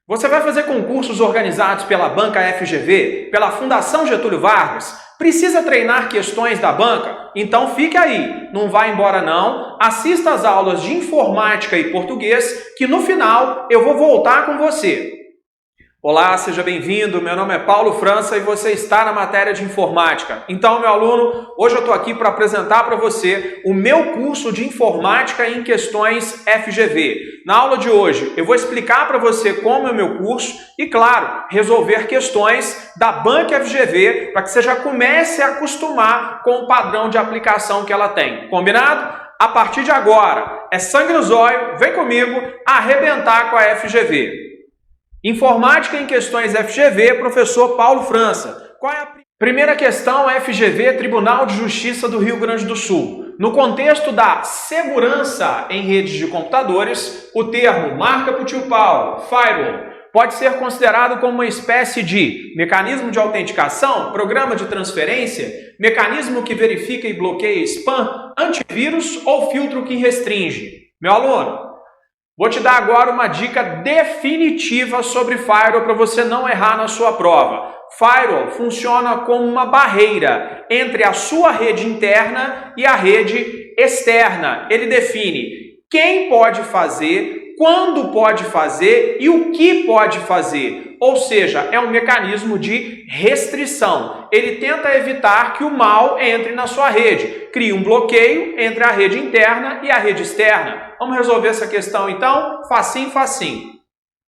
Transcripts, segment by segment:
Você vai fazer concursos organizados pela Banca FGV, pela Fundação Getúlio Vargas? Precisa treinar questões da banca? Então fique aí, não vá embora não, assista às aulas de informática e português, que no final eu vou voltar com você. Olá, seja bem-vindo, meu nome é Paulo França e você está na matéria de informática. Então, meu aluno, hoje eu estou aqui para apresentar para você o meu curso de informática em questões FGV. Na aula de hoje, eu vou explicar para você como é o meu curso e, claro, resolver questões da Banca FGV para que você já comece a acostumar com o padrão de aplicação que ela tem. Combinado? A partir de agora, é sangue nos olhos, vem comigo arrebentar com a FGV. Informática em questões FGV, professor Paulo França. Qual é a primeira questão? FGV, Tribunal de Justiça do Rio Grande do Sul. No contexto da segurança em redes de computadores, o termo marca para o tio Paulo, firewall, pode ser considerado como uma espécie de mecanismo de autenticação, programa de transferência, mecanismo que verifica e bloqueia spam, antivírus ou filtro que restringe. Meu aluno, vou te dar agora uma dica definitiva sobre firewall para você não errar na sua prova. Firewall funciona como uma barreira entre a sua rede interna e a rede externa. Ele define quem pode fazer, quando pode fazer e o que pode fazer. Ou seja, é um mecanismo de restrição. Ele tenta evitar que o mal entre na sua rede. Cria um bloqueio entre a rede interna e a rede externa. Vamos resolver essa questão então? Facinho, facinho.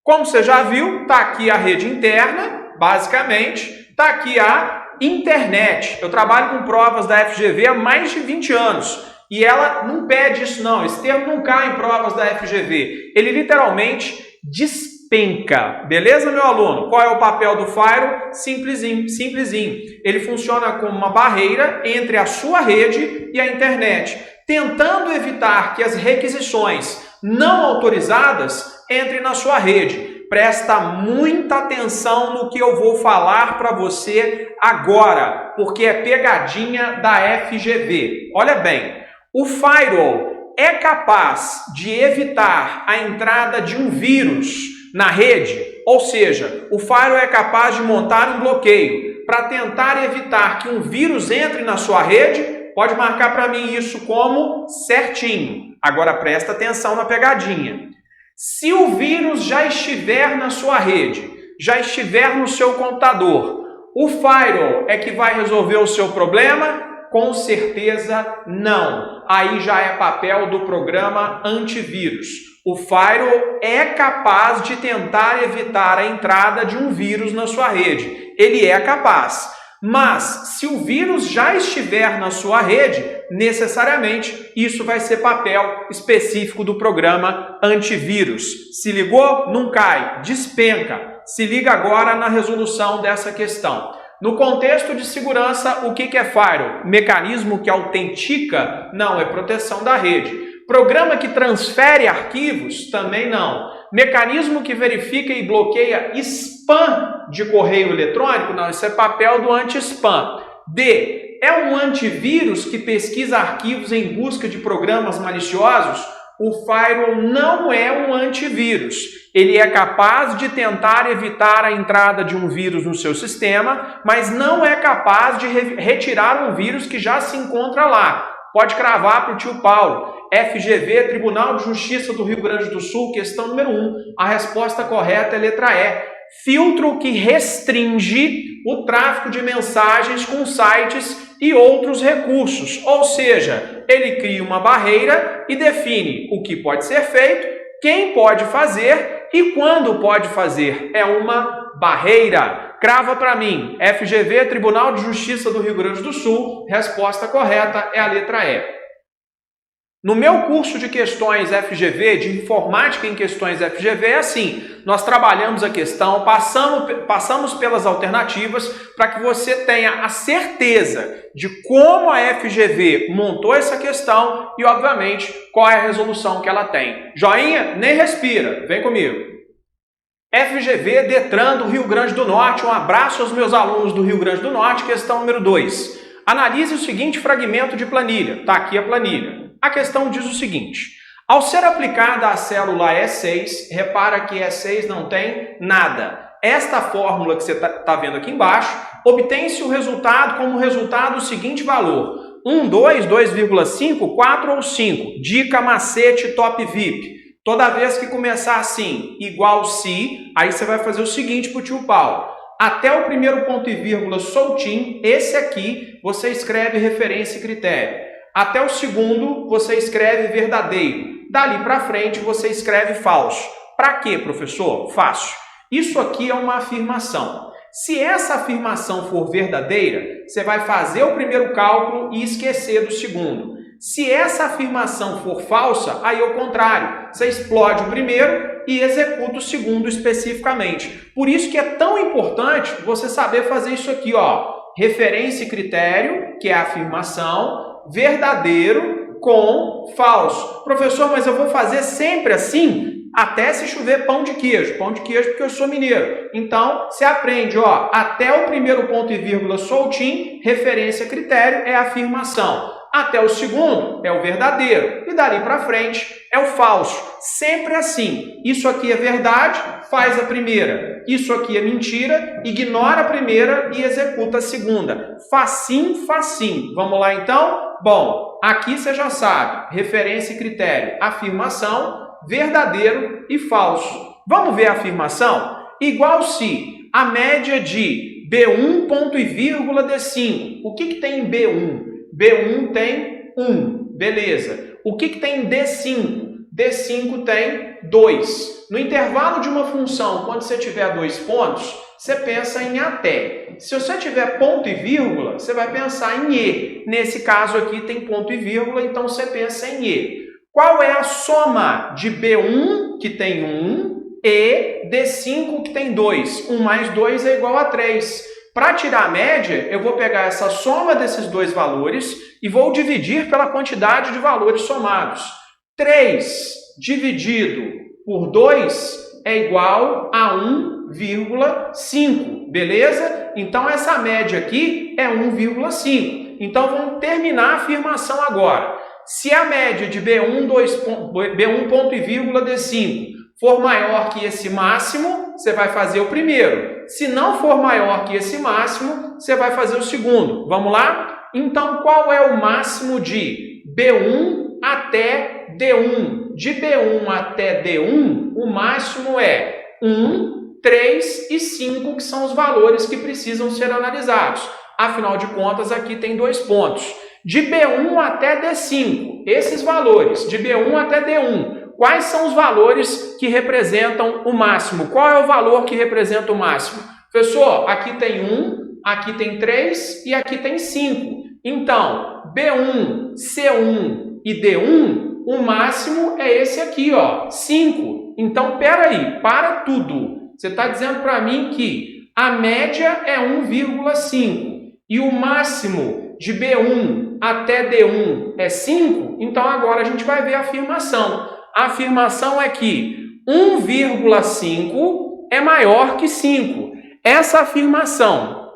Como você já viu, está aqui a rede interna, basicamente. Está aqui a internet. Eu trabalho com provas da FGV há mais de 20 anos. E ela não pede isso não. Esse termo não cai em provas da FGV. Ele literalmente despenca. Beleza, meu aluno? Qual é o papel do firewall? Simplesinho, simplesinho. Ele funciona como uma barreira entre a sua rede e a internet, tentando evitar que as requisições não autorizadas entrem na sua rede. Presta muita atenção no que eu vou falar para você agora, porque é pegadinha da FGV. Olha bem, o firewall é capaz de evitar a entrada de um vírus na rede, ou seja, o firewall é capaz de montar um bloqueio para tentar evitar que um vírus entre na sua rede. Pode marcar para mim isso como certinho. Agora presta atenção na pegadinha. Se o vírus já estiver na sua rede, já estiver no seu computador, o firewall é que vai resolver o seu problema? Com certeza não. Aí já é papel do programa antivírus. O firewall é capaz de tentar evitar a entrada de um vírus na sua rede. Ele é capaz. Mas, se o vírus já estiver na sua rede, necessariamente isso vai ser papel específico do programa antivírus. Se ligou? Não cai, despenca. Se liga agora na resolução dessa questão. No contexto de segurança, o que é firewall? Mecanismo que autentica? Não, é proteção da rede. Programa que transfere arquivos? Também não. Mecanismo que verifica e bloqueia spam de correio eletrônico? Não, isso é papel do anti-spam. D. É um antivírus que pesquisa arquivos em busca de programas maliciosos? O firewall não é um antivírus. Ele é capaz de tentar evitar a entrada de um vírus no seu sistema, mas não é capaz de retirar um vírus que já se encontra lá. Pode cravar para o tio Paulo. FGV, Tribunal de Justiça do Rio Grande do Sul, questão número 1. A resposta correta é letra E. Filtro que restringe o tráfego de mensagens com sites e outros recursos. Ou seja, ele cria uma barreira e define o que pode ser feito, quem pode fazer e quando pode fazer. É uma barreira. Crava para mim. FGV, Tribunal de Justiça do Rio Grande do Sul. Resposta correta é a letra E. No meu curso de questões FGV, de informática em questões FGV, é assim, nós trabalhamos a questão, passamos pelas alternativas para que você tenha a certeza de como a FGV montou essa questão e, obviamente, qual é a resolução que ela tem. Joinha? Nem respira. Vem comigo. FGV, Detran do Rio Grande do Norte. Um abraço aos meus alunos do Rio Grande do Norte. Questão número 2. Analise o seguinte fragmento de planilha. Está aqui a planilha. A questão diz o seguinte: Ao ser aplicada a célula E6, repara que E6 não tem nada. Esta fórmula que você está vendo aqui embaixo, obtém-se o resultado como resultado o seguinte valor: 1, 2, 2,5, 4 ou 5. Dica macete top VIP. Toda vez que começar assim, igual se, aí você vai fazer o seguinte para o tio Paulo. Até o primeiro ponto e vírgula soltinho, esse aqui, você escreve referência e critério. Até o segundo, você escreve verdadeiro. Dali para frente, você escreve falso. Para quê, professor? Fácil. Isso aqui é uma afirmação. Se essa afirmação for verdadeira, você vai fazer o primeiro cálculo e esquecer do segundo. Se essa afirmação for falsa, aí é o contrário. Você explode o primeiro e executa o segundo especificamente. Por isso que é tão importante você saber fazer isso aqui, ó. Referência e critério, que é a afirmação, verdadeiro com falso. Professor, mas eu vou fazer sempre assim? Até se chover pão de queijo. Pão de queijo porque eu sou mineiro. Então, você aprende, ó, até o primeiro ponto e vírgula soltinho, referência, critério, é a afirmação. Até o segundo é o verdadeiro. E dali para frente é o falso. Sempre assim. Isso aqui é verdade, faz a primeira. Isso aqui é mentira, ignora a primeira e executa a segunda. Facinho, facinho. Vamos lá então? Bom, aqui você já sabe. Referência e critério. Afirmação, verdadeiro e falso. Vamos ver a afirmação? Igual se a média de B1 ponto e vírgula D5. O que tem em B1? B1 tem 1, beleza. O que tem em D5? D5 tem 2. No intervalo de uma função, quando você tiver 2 pontos, você pensa em até. Se você tiver ponto e vírgula, você vai pensar em e. Nesse caso aqui tem ponto e vírgula, então você pensa em e. Qual é a soma de B1, que tem 1, e D5, que tem 2? 1 mais 2 é igual a 3. Para tirar a média, eu vou pegar essa soma desses dois valores e vou dividir pela quantidade de valores somados. 3 dividido por 2 é igual a 1,5, beleza? Então, essa média aqui é 1,5. Então, vamos terminar a afirmação agora. Se a média de B1 ponto e vírgula D5 for maior que esse máximo, você vai fazer o primeiro. Se não for maior que esse máximo, você vai fazer o segundo. Vamos lá? Então, qual é o máximo de B1 até D1? De B1 até D1, o máximo é 1, 3 e 5, que são os valores que precisam ser analisados. Afinal de contas, aqui tem 2 pontos. De B1 até D5, esses valores, de B1 até D1, quais são os valores que representam o máximo? Qual é o valor que representa o máximo? Professor, aqui tem 1, aqui tem 3 e aqui tem 5. Então, B1, C1 e D1, o máximo é esse aqui, ó, 5. Então, peraí, para tudo. Você está dizendo para mim que a média é 1,5 e o máximo de B1 até D1 é 5? Então, agora a gente vai ver a afirmação. A afirmação é que 1,5 é maior que 5. Essa afirmação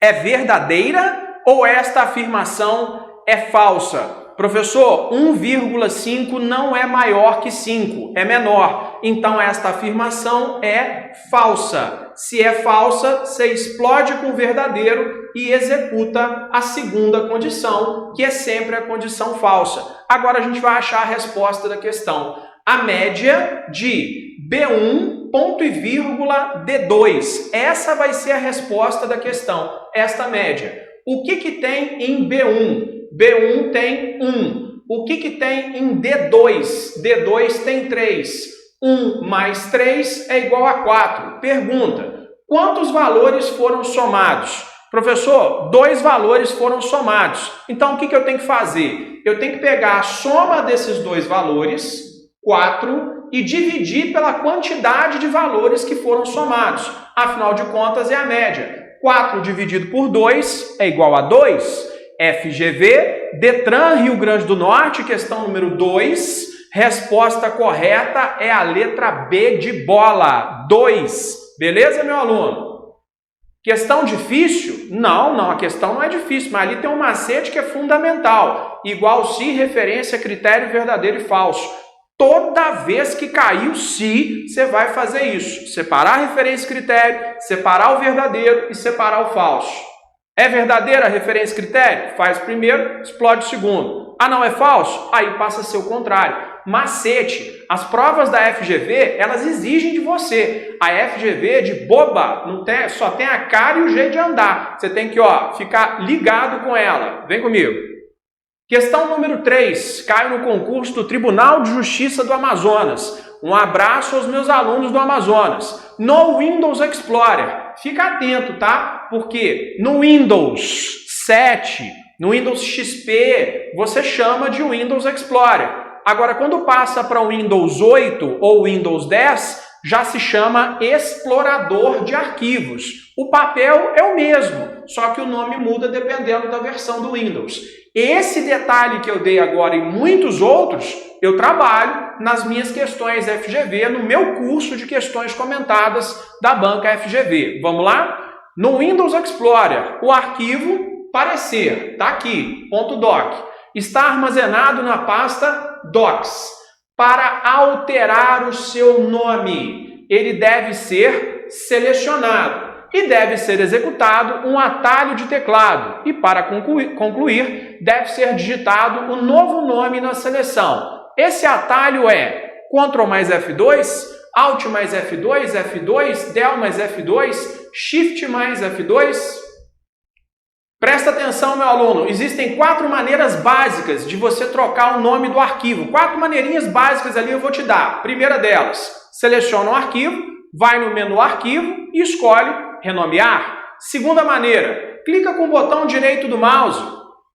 é verdadeira ou esta afirmação é falsa? Professor, 1,5 não é maior que 5, é menor. Então, esta afirmação é falsa. Se é falsa, você explode com o verdadeiro e executa a segunda condição, que é sempre a condição falsa. Agora, a gente vai achar a resposta da questão. A média de B1, ponto e vírgula, D2. Essa vai ser a resposta da questão, esta média. O que tem em B1? B1 tem 1. O que tem em D2? D2 tem 3. 1 mais 3 é igual a 4. Pergunta, quantos valores foram somados? Professor, 2 valores foram somados. Então, o que eu tenho que fazer? Eu tenho que pegar a soma desses 2 valores, 4, e dividir pela quantidade de valores que foram somados. Afinal de contas, é a média. 4 dividido por 2 é igual a 2. FGV, Detran, Rio Grande do Norte, questão número 2. Resposta correta é a letra B de bola, 2. Beleza, meu aluno? Questão difícil? Não, a questão não é difícil, mas ali tem um macete que é fundamental. Igual se, referência, critério verdadeiro e falso. Toda vez que cair o se, você vai fazer isso. Separar a referência e critério, separar o verdadeiro e separar o falso. É verdadeira a referência e critério? Faz primeiro, explode o segundo. Ah, não é falso? Aí passa a ser o contrário. Macete, as provas da FGV, elas exigem de você. A FGV de boba, só tem a cara e o jeito de andar. Você tem que ficar ligado com ela. Vem comigo. Questão número 3, caiu no concurso do Tribunal de Justiça do Amazonas. Um abraço aos meus alunos do Amazonas. No Windows Explorer. Fica atento, tá? Porque no Windows 7, no Windows XP, você chama de Windows Explorer. Agora, quando passa para o Windows 8 ou Windows 10, já se chama explorador de arquivos. O papel é o mesmo, só que o nome muda dependendo da versão do Windows. Esse detalhe que eu dei agora e muitos outros, eu trabalho nas minhas questões FGV, no meu curso de questões comentadas da banca FGV. Vamos lá? No Windows Explorer, o arquivo parecer, está aqui, .doc. Está armazenado na pasta Docs. Para alterar o seu nome, ele deve ser selecionado e deve ser executado um atalho de teclado. E para concluir, deve ser digitado o novo nome na seleção. Esse atalho é Ctrl mais F2, Alt mais F2, F2, Del mais F2, Shift mais F2. Presta atenção, meu aluno, existem 4 maneiras básicas de você trocar o nome do arquivo. 4 maneirinhas básicas ali eu vou te dar. Primeira delas, seleciona o arquivo, vai no menu arquivo e escolhe renomear. Segunda maneira, clica com o botão direito do mouse,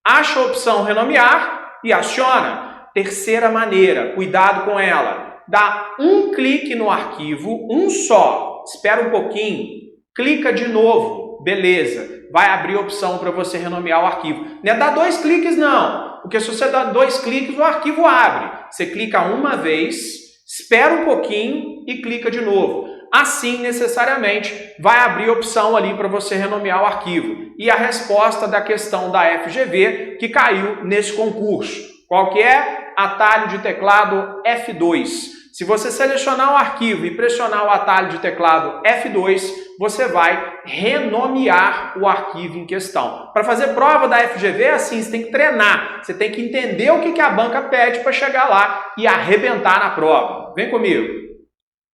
acha a opção renomear e aciona. Terceira maneira, cuidado com ela, dá um clique no arquivo, um só, espera um pouquinho, clica de novo, beleza. Vai abrir a opção para você renomear o arquivo. Não é dar 2 cliques, não. Porque se você dá 2 cliques, o arquivo abre. Você clica uma vez, espera um pouquinho e clica de novo. Assim, necessariamente, vai abrir a opção ali para você renomear o arquivo. E a resposta da questão da FGV que caiu nesse concurso. Qual que é? Atalho de teclado F2. Se você selecionar o arquivo e pressionar o atalho de teclado F2, você vai renomear o arquivo em questão. Para fazer prova da FGV é assim, você tem que treinar, você tem que entender o que a banca pede para chegar lá e arrebentar na prova. Vem comigo.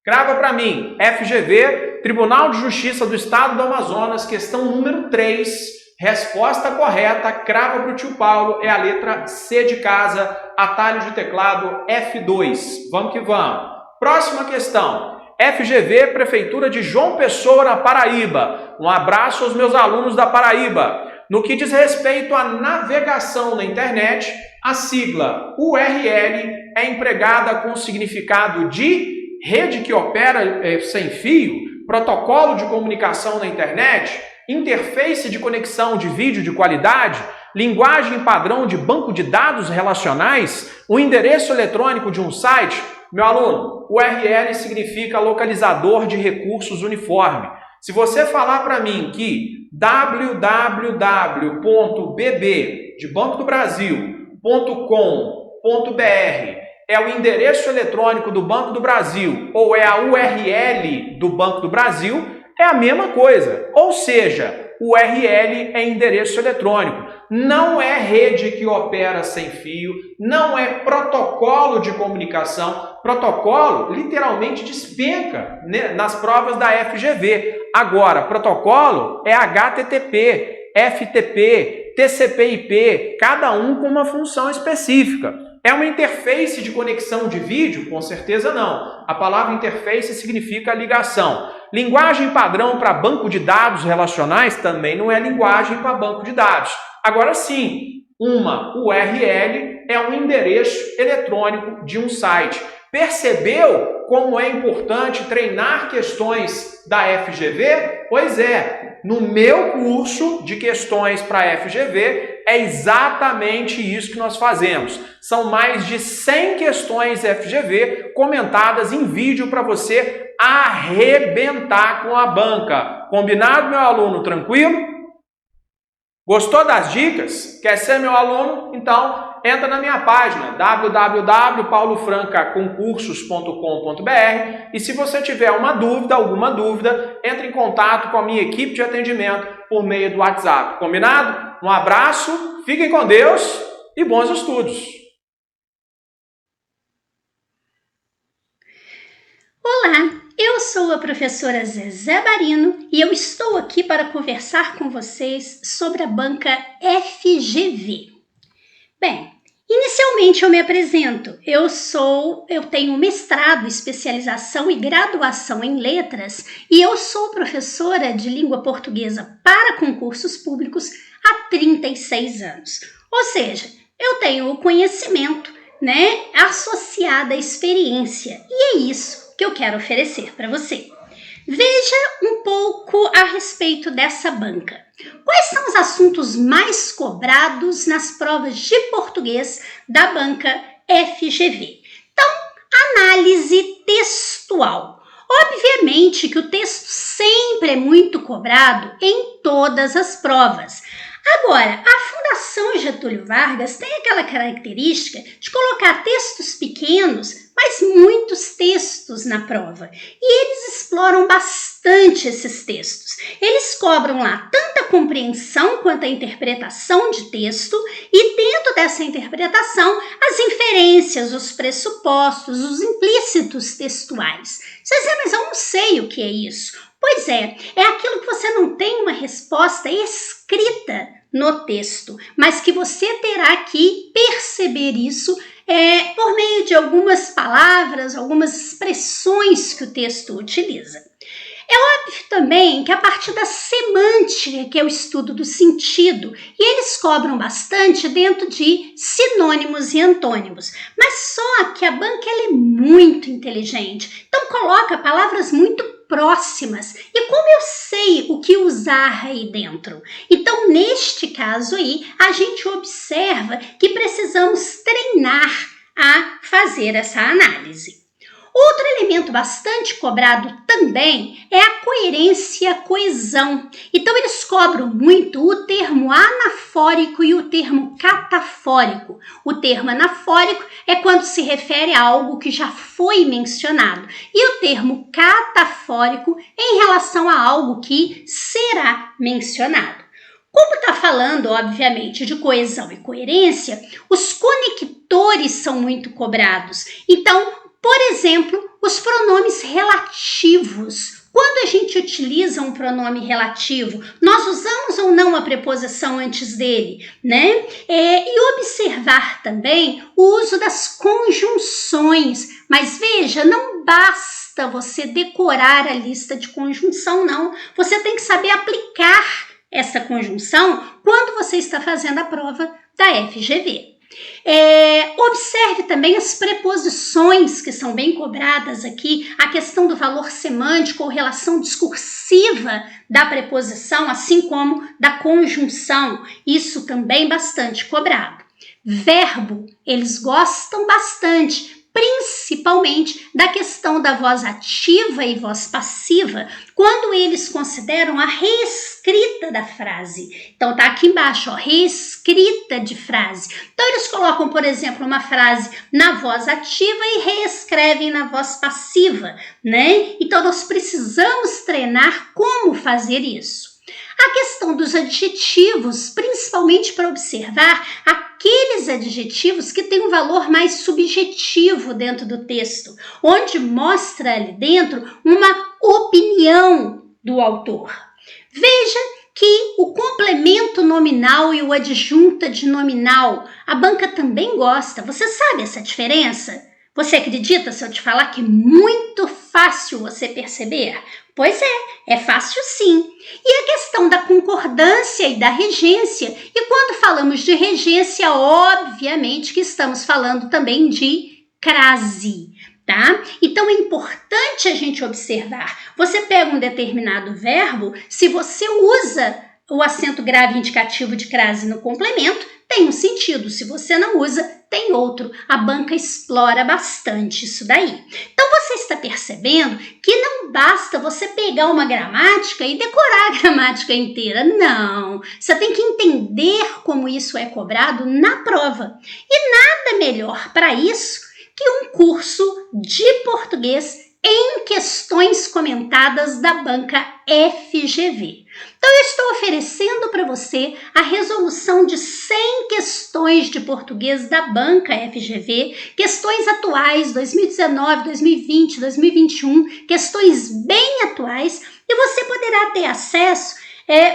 Grava para mim, FGV, Tribunal de Justiça do Estado do Amazonas, questão número 3. Resposta correta, crava para o tio Paulo, é a letra C de casa, atalho de teclado F2. Vamos que vamos. Próxima questão. FGV, Prefeitura de João Pessoa, na Paraíba. Um abraço aos meus alunos da Paraíba. No que diz respeito à navegação na internet, a sigla URL é empregada com o significado de rede que opera sem fio, protocolo de comunicação na internet, interface de conexão de vídeo de qualidade, linguagem padrão de banco de dados relacionais, o endereço eletrônico de um site. Meu aluno, URL significa localizador de recursos uniforme. Se você falar para mim que www.bb de Banco do Brasil.com.br é o endereço eletrônico do Banco do Brasil ou é a URL do Banco do Brasil, é a mesma coisa, ou seja, o URL é endereço eletrônico, não é rede que opera sem fio, não é protocolo de comunicação. Protocolo literalmente despenca, né, nas provas da FGV. Agora, protocolo é HTTP, FTP, TCP/IP, cada um com uma função específica. É uma interface de conexão de vídeo? Com certeza não. A palavra interface significa ligação. Linguagem padrão para banco de dados relacionais também não é linguagem para banco de dados. Agora sim, uma URL é um endereço eletrônico de um site. Percebeu como é importante treinar questões da FGV? Pois é, no meu curso de questões para FGV é exatamente isso que nós fazemos. São mais de 100 questões FGV comentadas em vídeo para você arrebentar com a banca. Combinado, meu aluno? Tranquilo? Gostou das dicas? Quer ser meu aluno? Então, entra na minha página www.paulofrancaconcursos.com.br e se você tiver alguma dúvida, entre em contato com a minha equipe de atendimento por meio do WhatsApp. Combinado? Um abraço, fiquem com Deus e bons estudos! Olá, eu sou a professora Zezé Barino e eu estou aqui para conversar com vocês sobre a banca FGV. Bem, inicialmente eu me apresento. Eu tenho mestrado, especialização e graduação em letras e eu sou professora de língua portuguesa para concursos públicos há 36 anos. Ou seja, eu tenho o conhecimento, associado à experiência e é isso que eu quero oferecer para você. Veja um pouco a respeito dessa banca. Quais são os assuntos mais cobrados nas provas de português da banca FGV? Então, análise textual. Obviamente que o texto sempre é muito cobrado em todas as provas. Agora, a Fundação Getúlio Vargas tem aquela característica de colocar textos pequenos, mas muitos textos na prova. E eles exploram bastante esses textos. Eles cobram lá tanto a compreensão quanto a interpretação de texto e dentro dessa interpretação as inferências, os pressupostos, os implícitos textuais. Vocês dizem, mas eu não sei o que é isso. Pois é aquilo que você não tem uma resposta escrita no texto, mas que você terá que perceber isso por meio de algumas palavras, algumas expressões que o texto utiliza. É óbvio também que a partir da semântica, que é o estudo do sentido, e eles cobram bastante dentro de sinônimos e antônimos, mas só que a banca ela é muito inteligente, então coloca palavras muito próximas. E como eu sei o que usar aí dentro? Então, neste caso aí, a gente observa que precisamos treinar a fazer essa análise. Outro elemento bastante cobrado também é a coerência e a coesão. Então, eles cobram muito o termo anafórico e o termo catafórico. O termo anafórico é quando se refere a algo que já foi mencionado. E o termo catafórico em relação a algo que será mencionado. Como está falando, obviamente, de coesão e coerência, os conectores são muito cobrados. Então, por exemplo, os pronomes relativos. Quando a gente utiliza um pronome relativo, nós usamos ou não a preposição antes dele, E observar também o uso das conjunções. Mas veja, não basta você decorar a lista de conjunção, não. Você tem que saber aplicar essa conjunção quando você está fazendo a prova da FGV. Observe também as preposições que são bem cobradas aqui, a questão do valor semântico ou relação discursiva da preposição, assim como da conjunção, isso também bastante cobrado. Verbo, eles gostam bastante, principalmente da questão da voz ativa e voz passiva, quando eles consideram a reescrita da frase. Então tá aqui embaixo, reescrita de frase. Então eles colocam, por exemplo, uma frase na voz ativa e reescrevem na voz passiva, Então nós precisamos treinar como fazer isso. A questão dos adjetivos, principalmente para observar aqueles adjetivos que têm um valor mais subjetivo dentro do texto, onde mostra ali dentro uma opinião do autor. Veja que o complemento nominal e o adjunto adnominal, a banca também gosta. Você sabe essa diferença? Você acredita se eu te falar que é muito fácil você perceber? Pois é fácil sim. E a questão da concordância e da regência. E quando falamos de regência, obviamente que estamos falando também de crase, tá? Então é importante a gente observar. Você pega um determinado verbo, se você usa o acento grave indicativo de crase no complemento, tem um sentido. Se você não usa, tem outro. A banca explora bastante isso daí. Então você está percebendo que não basta você pegar uma gramática e decorar a gramática inteira. Não, você tem que entender como isso é cobrado na prova. E nada melhor para isso que um curso de português em questões comentadas da banca FGV. Então, eu estou oferecendo para você a resolução de 100 questões de português da banca FGV, questões atuais, 2019, 2020, 2021, questões bem atuais, e você poderá ter acesso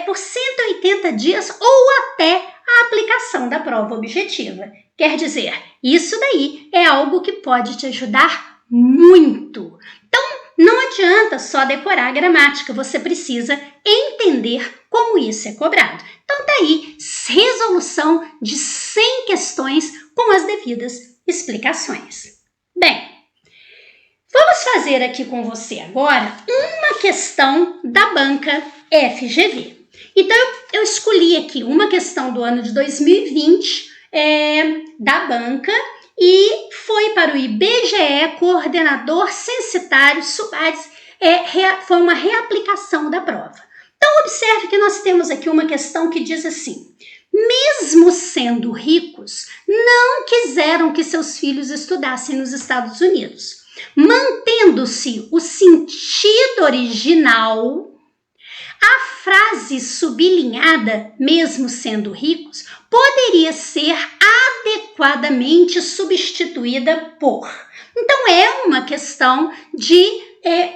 por 180 dias ou até a aplicação da prova objetiva. Quer dizer, isso daí é algo que pode te ajudar muito. Então, não adianta só decorar a gramática, você precisa entender como isso é cobrado. Então, tá aí, resolução de 100 questões com as devidas explicações. Bem, vamos fazer aqui com você agora uma questão da banca FGV. Então, eu escolhi aqui uma questão do ano de 2020 da banca, e foi para o IBGE, coordenador censitário, Subares, foi uma reaplicação da prova. Então, observe que nós temos aqui uma questão que diz assim: mesmo sendo ricos, não quiseram que seus filhos estudassem nos Estados Unidos. Mantendo-se o sentido original, a frase sublinhada, mesmo sendo ricos, poderia ser adequadamente substituída por. Então, é uma questão de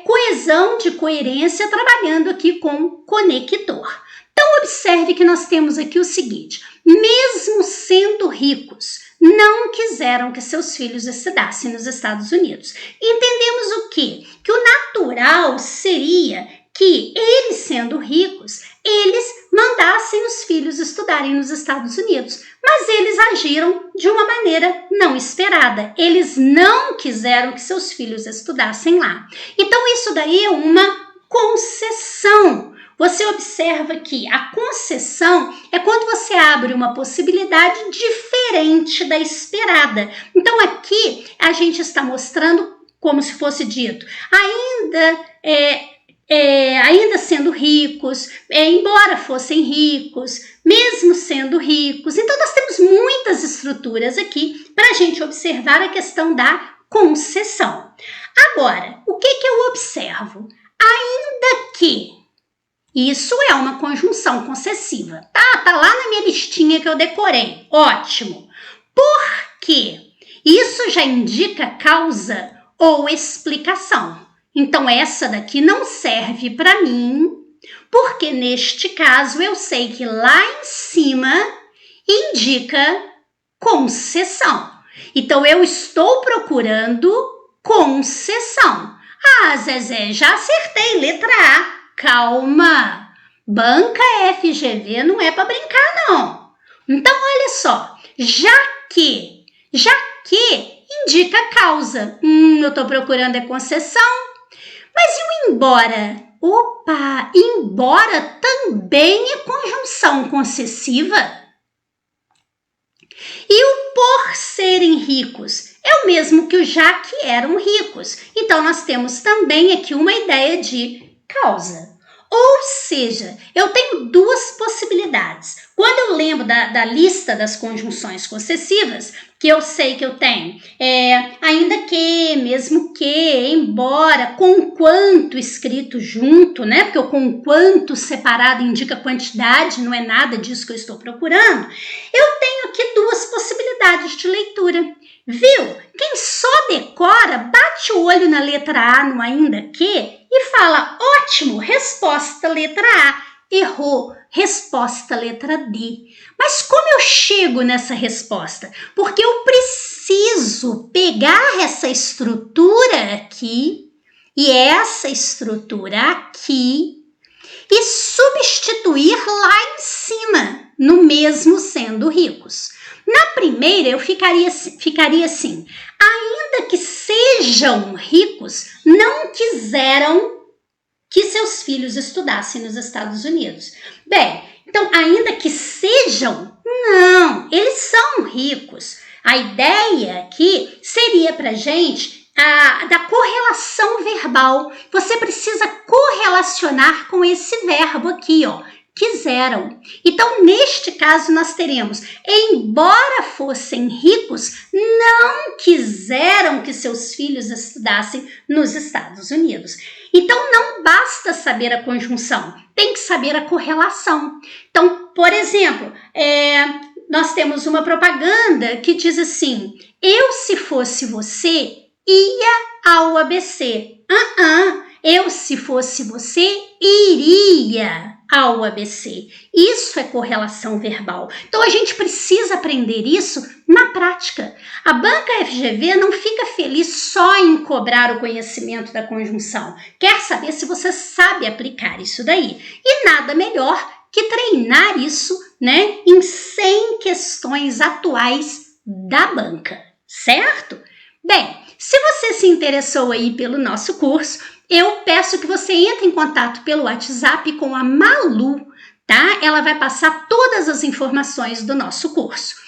coesão, de coerência, trabalhando aqui com conector. Então, observe que nós temos aqui o seguinte: mesmo sendo ricos, não quiseram que seus filhos estudassem nos Estados Unidos. Entendemos o quê? Que o natural seria que eles, sendo ricos, eles mandassem os filhos estudarem nos Estados Unidos. Mas eles agiram de uma maneira não esperada. Eles não quiseram que seus filhos estudassem lá. Então, isso daí é uma concessão. Você observa que a concessão é quando você abre uma possibilidade diferente da esperada. Então, aqui a gente está mostrando como se fosse dito, ainda sendo ricos, embora fossem ricos, mesmo sendo ricos. Então, nós temos muitas estruturas aqui para a gente observar a questão da concessão. Agora, o que eu observo? Ainda que, isso é uma conjunção concessiva. Tá lá na minha listinha que eu decorei. Ótimo. Por quê? Isso já indica causa ou explicação. Então, essa daqui não serve para mim, porque neste caso eu sei que lá em cima indica concessão. Então, eu estou procurando concessão. Ah, Zezé, já acertei, letra A. Calma, banca FGV não é para brincar, não. Então, olha só, já que indica causa. Eu estou procurando a concessão. Mas e o embora? Opa, embora também é conjunção concessiva. E o por serem ricos é o mesmo que o já que eram ricos. Então, nós temos também aqui uma ideia de causa. Ou seja, eu tenho duas possibilidades. Quando eu lembro da lista das conjunções concessivas, que eu sei que eu tenho ainda que, mesmo que, embora, conquanto escrito junto, né? Porque o conquanto separado indica quantidade, não é nada disso que eu estou procurando. Eu tenho aqui duas possibilidades de leitura. Viu? Quem só decora, bate o olho na letra A no ainda que e fala, ótimo, resposta letra A. Errou, resposta letra D. Mas como eu chego nessa resposta? Porque eu preciso pegar essa estrutura aqui e essa estrutura aqui e substituir lá em cima, no mesmo sendo ricos. Na primeira, eu ficaria assim, ainda que sejam ricos, não quiseram que seus filhos estudassem nos Estados Unidos. Bem, Então, ainda que sejam, não, eles são ricos. A ideia aqui seria para a gente da correlação verbal. Você precisa correlacionar com esse verbo aqui, ó. Quiseram. Então, neste caso, nós teremos, embora fossem ricos, não quiseram que seus filhos estudassem nos Estados Unidos. Então, não basta saber a conjunção, tem que saber a correlação. Então, por exemplo, nós temos uma propaganda que diz assim, eu, se fosse você, ia ao ABC. Eu, se fosse você, iria ao ABC. Isso é correlação verbal. Então, a gente precisa aprender isso na prática. A banca FGV não fica feliz só em cobrar o conhecimento da conjunção. Quer saber se você sabe aplicar isso daí. E nada melhor que treinar isso, né, em 100 questões atuais da banca, certo? Bem, se você se interessou aí pelo nosso curso, eu peço que você entre em contato pelo WhatsApp com a Malu, tá? Ela vai passar todas as informações do nosso curso.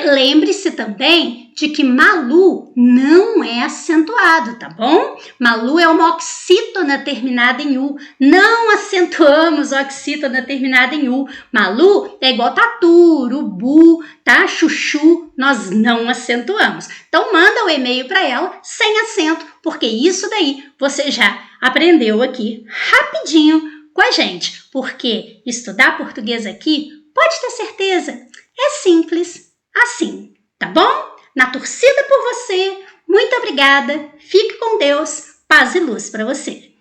Lembre-se também de que Malu não é acentuado, tá bom? Malu é uma oxítona terminada em U. Não acentuamos oxítona terminada em U. Malu é igual tatu, urubu, tá? Chuchu, nós não acentuamos. Então manda o e-mail para ela sem acento, porque isso daí você já aprendeu aqui rapidinho com a gente. Porque estudar português aqui, pode ter certeza, é simples. Assim, tá bom? Na torcida por você, muito obrigada, fique com Deus, paz e luz para você.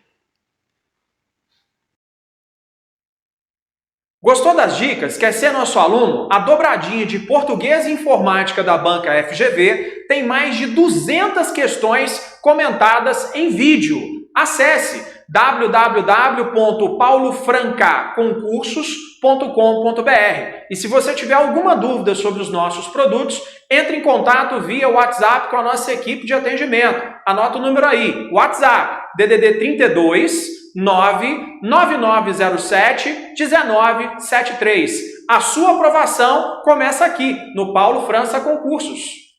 Gostou das dicas? Quer ser nosso aluno? A dobradinha de Português e Informática da Banca FGV tem mais de 200 questões comentadas em vídeo. Acesse www.paulofrancaconcursos.com.br. E se você tiver alguma dúvida sobre os nossos produtos, entre em contato via WhatsApp com a nossa equipe de atendimento. Anota o número aí, WhatsApp, DDD 32 99907 1973. A sua aprovação começa aqui, no Paulo França Concursos.